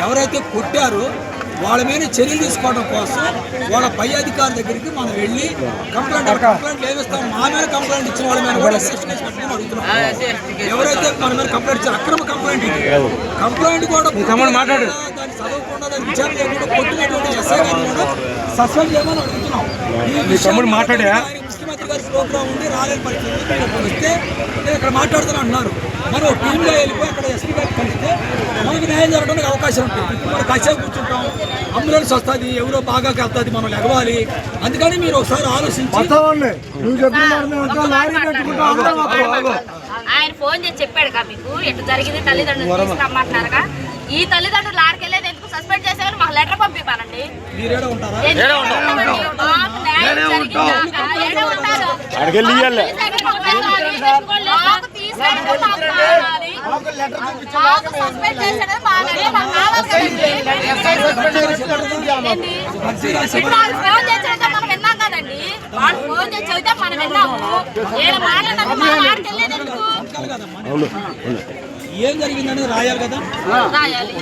ఎవరైతే కొట్టారో వాళ్ళ మీద చర్యలు తీసుకోవడం కోసం వాళ్ళ పై అధికారి దగ్గరికి మనం వెళ్ళి కంప్లైంట్ ఏమిస్తాం. మా మీద కంప్లైంట్ ఇచ్చిన వాళ్ళ మీద కూడా ఎస్ఎస్టీ కేసు పెట్టుకుని అడుగుతున్నాం. ఎవరైతే మన మీద కంప్లైంట్ ఇచ్చారో అక్రమ కంప్లైంట్ కూడా దాన్ని చదవకుండా దాన్ని విచారణ చేయకుండా కొట్టినటువంటి ఎస్ఐ గారిని కూడా సస్పెండ్ చేయమని అడుగుతున్నాం. ముఖ్యమంత్రి గారి ప్రోగ్రాం ఉండి రాలేని పరిస్థితి వస్తే నేను ఇక్కడ మాట్లాడుతున్నా అంటున్నారు. మనం టీంలో వెళ్ళిపోయి అక్కడ ఎస్పీ గారికి కలిస్తే మనకు న్యాయం జరగడానికి అవకాశం ఉంటుంది. మనం కాసేపు కూర్చుంటాం, అంబులెన్స్ వస్తుంది, ఎవరో బాగా వెళ్తుంది, మనం ఎగవాలి. అందుకని మీరు ఒకసారి ఆలోచించి ఆయన ఫోన్ చేసి చెప్పాడు కదా మీకు ఎట్లా జరిగింది, తల్లిదండ్రులు తీసుకురమ్మంటున్నారుగా. ఈ తల్లిదండ్రులు ఆడికెళ్ళేది ఎందుకు సస్పెండ్ చేసేవాళ్ళు మాకు లెటర్ పంపివ్వాలండి. మనం విన్నాం కదండి, వాళ్ళు ఫోన్ చేసి చెబితే మనం విన్నాము. ఏడు మాట్లాడినాక ఆడికెళ్ళేది ఎందుకు? ఏం జరిగిందనేది రాయాలి కదా. రాయాలి.